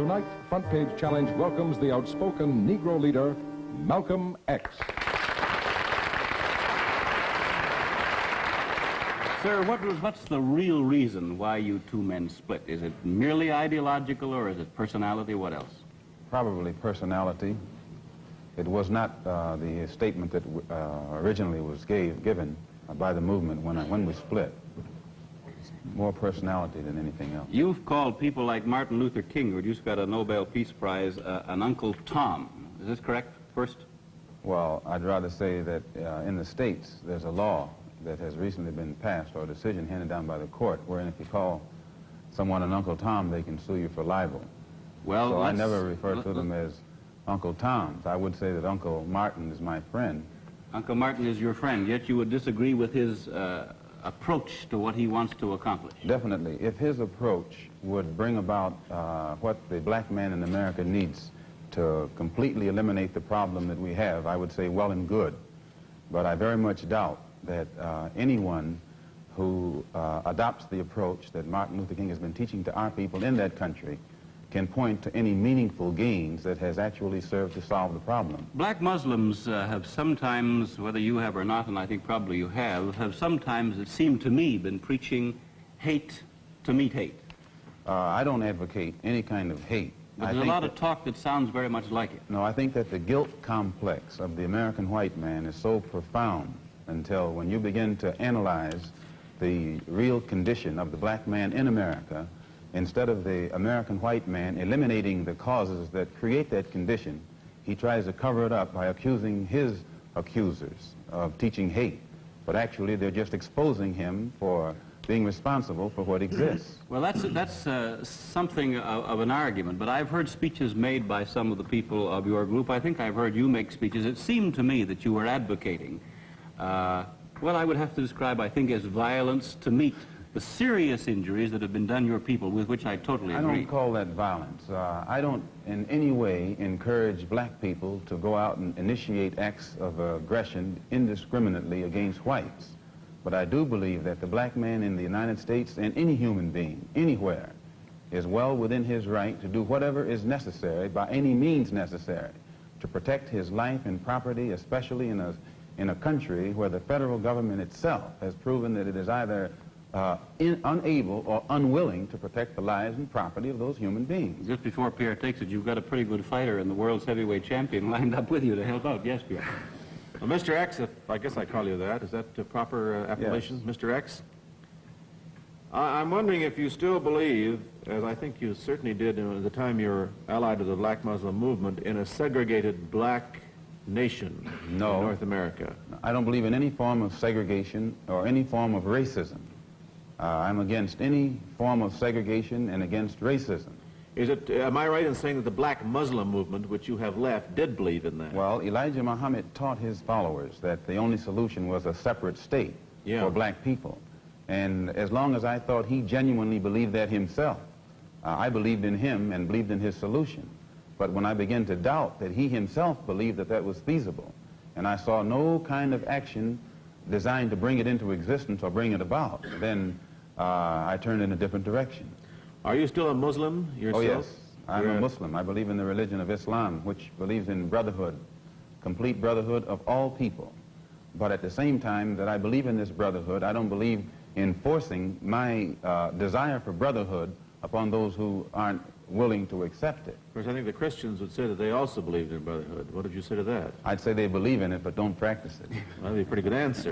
Tonight, Front Page Challenge welcomes the outspoken Negro leader, Malcolm X. Sir, what's the real reason why you two men split? Is it merely ideological, or is it personality? What else? Probably personality. It was not the statement that originally was given by the movement when we split. It's more personality than anything else. You've called people like Martin Luther King, who just got a Nobel Peace Prize, an Uncle Tom. Is this correct, first? Well, I'd rather say that in the States, there's a law that has recently been passed, or a decision handed down by the court, wherein if you call someone an Uncle Tom, they can sue you for libel. Well, so I never refer to them as Uncle Toms. I would say that Uncle Martin is my friend. Uncle Martin is your friend, yet you would disagree with his approach to what he wants to accomplish. Definitely. If his approach would bring about what the black man in America needs to completely eliminate the problem that we have, I would say well and good. But I very much doubt that anyone who adopts the approach that Martin Luther King has been teaching to our people in that country can point to any meaningful gains that has actually served to solve the problem. Black Muslims have sometimes, whether you have or not, and I think probably you have sometimes, it seemed to me, been preaching hate to meet hate. I don't advocate any kind of hate. But there's a lot of talk that sounds very much like it. No, I think that the guilt complex of the American white man is so profound until when you begin to analyze the real condition of the black man in America, instead of the American white man eliminating the causes that create that condition, he tries to cover it up by accusing his accusers of teaching hate. But actually, they're just exposing him for being responsible for what exists. Well, that's something of an argument, but I've heard speeches made by some of the people of your group. I think I've heard you make speeches. It seemed to me that you were advocating what I would have to describe, I think, as violence to meet the serious injuries that have been done your people, with which I totally agree. I don't call that violence. I don't in any way encourage black people to go out and initiate acts of aggression indiscriminately against whites. But I do believe that the black man in the United States, and any human being, anywhere, is well within his right to do whatever is necessary, by any means necessary, to protect his life and property, especially in a country where the federal government itself has proven that it is either unable or unwilling to protect the lives and property of those human beings. Just before Pierre takes it, you've got a pretty good fighter in the world's heavyweight champion lined up with you to help out. Yes, Pierre. Well, Mr. X, if I guess I call you that, is that the proper appellation, yes. Mr. X? I'm wondering if you still believe, as I think you certainly did at the time you were allied to the black Muslim movement, in a segregated black nation in North America. I don't believe in any form of segregation or any form of racism. I'm against any form of segregation and against racism. Am I right in saying that the black Muslim movement, which you have left, did believe in that? Well, Elijah Muhammad taught his followers that the only solution was a separate state for black people. And as long as I thought he genuinely believed that himself, I believed in him and believed in his solution. But when I began to doubt that he himself believed that that was feasible, and I saw no kind of action designed to bring it into existence or bring it about, then I turned in a different direction. Are you still a Muslim yourself? Oh, yes. I'm a Muslim. I believe in the religion of Islam, which believes in brotherhood, complete brotherhood of all people. But at the same time that I believe in this brotherhood, I don't believe in forcing my desire for brotherhood upon those who aren't willing to accept it. Of course, I think the Christians would say that they also believed in brotherhood. What did you say to that? I'd say they believe in it, but don't practice it. Well, that'd be a pretty good answer.